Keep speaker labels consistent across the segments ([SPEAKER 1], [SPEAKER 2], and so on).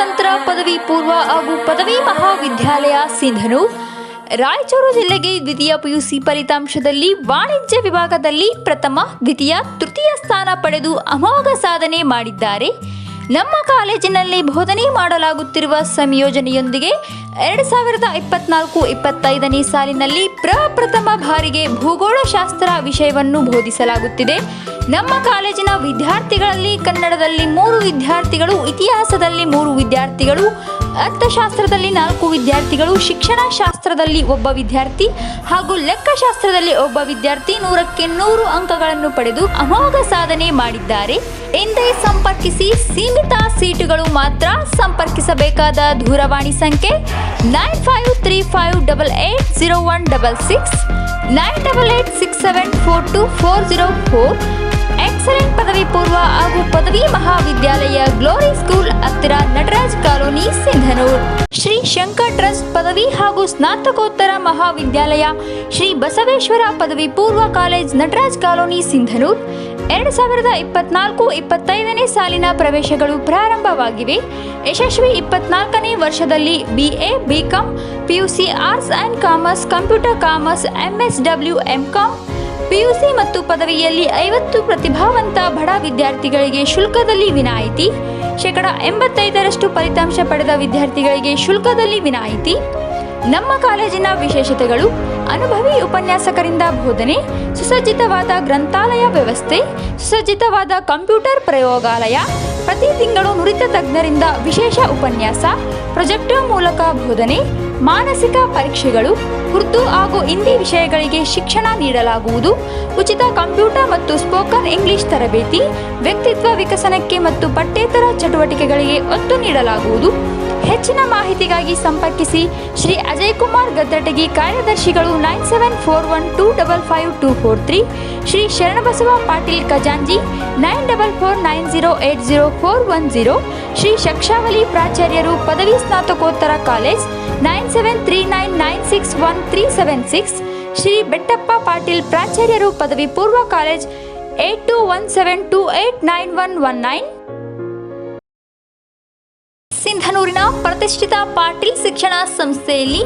[SPEAKER 1] ಅರ್ಥತಂತ್ರ ಪದವಿ ಪೂರ್ವ ಹಾಗೂ ಪದವಿ ಮಹಾವಿದ್ಯಾಲಯ ಸಿಂಧನೂರು ರಾಯಚೂರು ಜಿಲ್ಲೆಗೆ ದ್ವಿತೀಯ ಪಿಯುಸಿ ಫಲಿತಾಂಶದಲ್ಲಿ ವಾಣಿಜ್ಯ ವಿಭಾಗದಲ್ಲಿ ಪ್ರಥಮ, ದ್ವಿತೀಯ, ತೃತೀಯ ಸ್ಥಾನ ಪಡೆದು ಅಮೋಘ ಸಾಧನೆ ಮಾಡಿದ್ದಾರೆ. ನಮ್ಮ ಕಾಲೇಜಿನಲ್ಲಿ ಬೋಧನೆ ಮಾಡಲಾಗುತ್ತಿರುವ ಸಂಯೋಜನೆಯೊಂದಿಗೆ 2024-25ನೇ ಸಾಲಿನಲ್ಲಿ ಪ್ರಪ್ರಥಮ ಬಾರಿಗೆ ಭೂಗೋಳಶಾಸ್ತ್ರ ವಿಷಯವನ್ನು ಬೋಧಿಸಲಾಗುತ್ತಿದೆ. ನಮ್ಮ ಕಾಲೇಜಿನ ವಿದ್ಯಾರ್ಥಿಗಳಲ್ಲಿ ಕನ್ನಡದಲ್ಲಿ 3 ವಿದ್ಯಾರ್ಥಿಗಳು, ಇತಿಹಾಸದಲ್ಲಿ 3 ವಿದ್ಯಾರ್ಥಿಗಳು, ಅರ್ಥಶಾಸ್ತ್ರದಲ್ಲಿ 4 ವಿದ್ಯಾರ್ಥಿಗಳು, ಶಿಕ್ಷಣ ಶಾಸ್ತ್ರದಲ್ಲಿ 1 ವಿದ್ಯಾರ್ಥಿ ಹಾಗೂ ಲೆಕ್ಕಶಾಸ್ತ್ರದಲ್ಲಿ 1 ವಿದ್ಯಾರ್ಥಿ 100ಕ್ಕೆ 100 ಅಂಕಗಳನ್ನು ಪಡೆದು ಅಮೋಘ ಸಾಧನೆ ಮಾಡಿದ್ದಾರೆ. ಎಂದೇ ಸಂಪರ್ಕಿಸಿ. ಸೀಮಿತ ಸೀಟುಗಳು ಮಾತ್ರ. ಸಂಪರ್ಕಿಸಬೇಕಾದ ದೂರವಾಣಿ ಸಂಖ್ಯೆ 9535880166 9886742404. ಎಕ್ಸಲೆಂಟ್ ಪದವಿ ಪೂರ್ವ ಹಾಗೂ ಪದವಿ ಮಹಾವಿದ್ಯಾಲಯ ಗ್ಲೋರಿ ಸ್ಕೂಲ್ ಹತ್ತಿರ ನಟರಾಜ್ ಕಾಲೋನಿ ಸಿಂಧನೂರು. ಶ್ರೀ ಶಂಕರ್ ಟ್ರಸ್ಟ್ ಪದವಿ ಹಾಗೂ ಸ್ನಾತಕೋತ್ತರ ಮಹಾವಿದ್ಯಾಲಯ ಶ್ರೀ ಬಸವೇಶ್ವರ ಪದವಿ ಪೂರ್ವ ಕಾಲೇಜ್ ನಟರಾಜ್ ಕಾಲೋನಿ ಸಿಂಧನೂರು 2024-25ನೇ ಸಾಲಿನ ಪ್ರವೇಶಗಳು ಪ್ರಾರಂಭವಾಗಿವೆ. ಯಶಸ್ವಿ 24ನೇ ವರ್ಷದಲ್ಲಿ BA, BCom, PUC arts and commerce, computer commerce, MSW, MCom, PUC ಮತ್ತು ಪದವಿಯಲ್ಲಿ 50 ಪ್ರತಿಭಾವಂತ ಬಡ ವಿದ್ಯಾರ್ಥಿಗಳಿಗೆ ಶುಲ್ಕದಲ್ಲಿ ವಿನಾಯಿತಿ, 85% ಫಲಿತಾಂಶ ಪಡೆದ ವಿದ್ಯಾರ್ಥಿಗಳಿಗೆ ಶುಲ್ಕದಲ್ಲಿ ವಿನಾಯಿತಿ. ನಮ್ಮ ಕಾಲೇಜಿನ ವಿಶೇಷತೆಗಳು: ಅನುಭವಿ ಉಪನ್ಯಾಸಕರಿಂದ ಬೋಧನೆ, ಸುಸಜ್ಜಿತವಾದ ಗ್ರಂಥಾಲಯ ವ್ಯವಸ್ಥೆ, ಸುಸಜ್ಜಿತವಾದ ಕಂಪ್ಯೂಟರ್ ಪ್ರಯೋಗಾಲಯ, ಪ್ರತಿ ತಿಂಗಳು ನುರಿತ ತಜ್ಞರಿಂದ ವಿಶೇಷ ಉಪನ್ಯಾಸ, ಪ್ರೊಜೆಕ್ಟರ್ ಮೂಲಕ ಬೋಧನೆ, ಮಾನಸಿಕ ಪರೀಕ್ಷೆಗಳು, ಉರ್ದು ಹಾಗೂ ಹಿಂದಿ ವಿಷಯಗಳಿಗೆ ಶಿಕ್ಷಣ ನೀಡಲಾಗುವುದು, ಉಚಿತ ಕಂಪ್ಯೂಟರ್ ಮತ್ತು ಸ್ಪೋಕನ್ ಇಂಗ್ಲಿಷ್ ತರಬೇತಿ, ವ್ಯಕ್ತಿತ್ವ ವಿಕಸನಕ್ಕೆ ಮತ್ತು ಪಠ್ಯೇತರ ಚಟುವಟಿಕೆಗಳಿಗೆ ಒತ್ತು ನೀಡಲಾಗುವುದು. ಹೆಚ್ಚಿನ ಮಾಹಿತಿಗಾಗಿ ಸಂಪರ್ಕಿಸಿ ಶ್ರೀ ಅಜಯ್ ಕುಮಾರ್ ಗದ್ದಟಗಿ, ಕಾರ್ಯದರ್ಶಿಗಳು 9741255243, ಶ್ರೀ ಶರಣಬಸವ ಪಾಟೀಲ್ ಖಜಾಂಜಿ 9449080410, ಶ್ರೀ ಶಕ್ಷಾವಲಿ ಪ್ರಾಚಾರ್ಯರು, ಪದವಿ ಸ್ನಾತಕೋತ್ತರ ಕಾಲೇಜ್ 9739961376, ಶ್ರೀ ಬೆಟ್ಟಪ್ಪ ಪಾಟೀಲ್ ಪ್ರಾಚಾರ್ಯರು, ಪದವಿ ಪೂರ್ವ ಕಾಲೇಜ್ 8217289119. ಸಿಂಧನೂರಿನ ಪ್ರತಿಷ್ಠಿತ ಪಾಟೀಲ್ ಶಿಕ್ಷಣ ಸಂಸ್ಥೆಯಲ್ಲಿ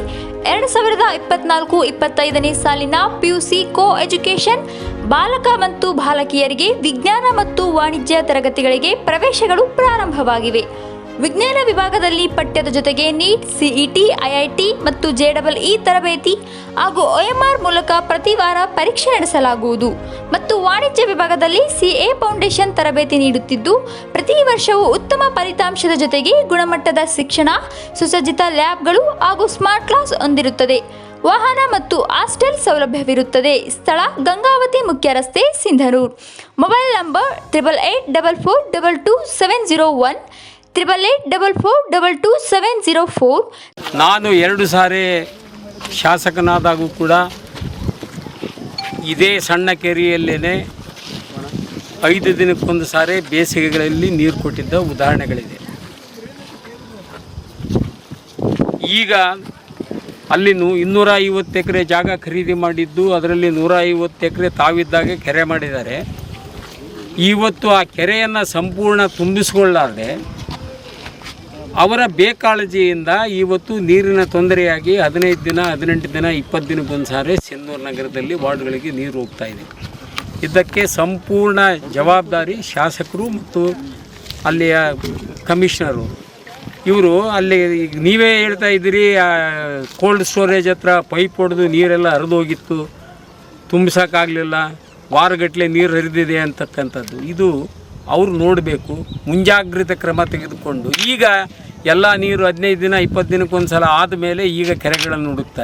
[SPEAKER 1] 2024-25ನೇ ಸಾಲಿನ PUC ಕೋ ಎಜುಕೇಷನ್ ಬಾಲಕ ಮತ್ತು ಬಾಲಕಿಯರಿಗೆ ವಿಜ್ಞಾನ ಮತ್ತು ವಾಣಿಜ್ಯ ತರಗತಿಗಳಿಗೆ ಪ್ರವೇಶಗಳು ಪ್ರಾರಂಭವಾಗಿವೆ. ವಿಜ್ಞಾನ ವಿಭಾಗದಲ್ಲಿ ಪಠ್ಯದ ಜೊತೆಗೆ ನೀಟ್, CET, IIT ಮತ್ತು JEE ತರಬೇತಿ ಹಾಗೂ OMR ಮೂಲಕ ಪ್ರತಿ ವಾರ ಪರೀಕ್ಷೆ ನಡೆಸಲಾಗುವುದು ಮತ್ತು ವಾಣಿಜ್ಯ ವಿಭಾಗದಲ್ಲಿ CA ಫೌಂಡೇಶನ್ ತರಬೇತಿ ನೀಡುತ್ತಿದ್ದು, ಪ್ರತಿ ವರ್ಷವೂ ಉತ್ತಮ ಫಲಿತಾಂಶದ ಜೊತೆಗೆ ಗುಣಮಟ್ಟದ ಶಿಕ್ಷಣ, ಸುಸಜ್ಜಿತ ಲ್ಯಾಬ್ಗಳು ಹಾಗೂ ಸ್ಮಾರ್ಟ್ ಕ್ಲಾಸ್ ಹೊಂದಿರುತ್ತದೆ. ವಾಹನ ಮತ್ತು ಹಾಸ್ಟೆಲ್ ಸೌಲಭ್ಯವಿರುತ್ತದೆ. ಸ್ಥಳ: ಗಂಗಾವತಿ ಮುಖ್ಯ ರಸ್ತೆ, ಸಿಂಧನೂರು. Mobile number 8844222701 8844222704.
[SPEAKER 2] ನಾನು 2 ಸಾರಿ ಶಾಸಕನಾದಾಗೂ ಕೂಡ ಇದೇ ಸಣ್ಣ ಕೆರೆಯಲ್ಲೇ 5 ದಿನಕ್ಕೊಂದು ಸಾರಿ ಬೇಸಿಗೆಗಳಲ್ಲಿ ನೀರು ಕೊಟ್ಟಿದ್ದ ಉದಾಹರಣೆಗಳಿದೆ. ಈಗ ಅಲ್ಲಿ 250 ಎಕರೆ ಜಾಗ ಖರೀದಿ ಮಾಡಿದ್ದು, ಅದರಲ್ಲಿ 150 ಎಕರೆ ತಾವಿದ್ದಾಗೆ ಕೆರೆ ಮಾಡಿದ್ದಾರೆ. ಇವತ್ತು ಆ ಕೆರೆಯನ್ನು ಸಂಪೂರ್ಣ ತುಂಬಿಸಿಕೊಳ್ಳಾರದೆ ಅವರ ಬೇಕಾಳಜಿಯಿಂದ ಇವತ್ತು ನೀರಿನ ತೊಂದರೆಯಾಗಿ 15 ದಿನ, 18 ದಿನ, 20 ದಿನಕ್ಕೊಂದು ಸಾರಿ ಸಿಂಧನೂರು ನಗರದಲ್ಲಿ ವಾರ್ಡ್ಗಳಿಗೆ ನೀರು ಹೋಗ್ತಾ ಇದೆ. ಇದಕ್ಕೆ ಸಂಪೂರ್ಣ ಜವಾಬ್ದಾರಿ ಶಾಸಕರು ಮತ್ತು ಅಲ್ಲಿಯ ಕಮಿಷನರು. ಇವರು ಅಲ್ಲಿ ನೀವೇ ಹೇಳ್ತಾ ಇದ್ದೀರಿ, ಕೋಲ್ಡ್ ಸ್ಟೋರೇಜ್ ಹತ್ರ ಪೈಪ್ ಹೊಡೆದು ನೀರೆಲ್ಲ ಹರಿದೋಗಿತ್ತು, ತುಂಬಿಸೋಕ್ಕಾಗಲಿಲ್ಲ, ವಾರಗಟ್ಟಲೆ ನೀರು ಹರಿದಿದೆ ಅಂತಕ್ಕಂಥದ್ದು. ಇದು ಅವರು ನೋಡಬೇಕು, ಮುಂಜಾಗ್ರತೆ ಕ್ರಮ ತೆಗೆದುಕೊಂಡು. ಈಗ ಎಲ್ಲ ನೀರು 15 ದಿನ 20 ದಿನಕ್ಕೊಂದು ಸಲ ಆದಮೇಲೆ ಈಗ ಕೆರೆಗಳನ್ನು ಹುಡುಕ್ತಾರೆ.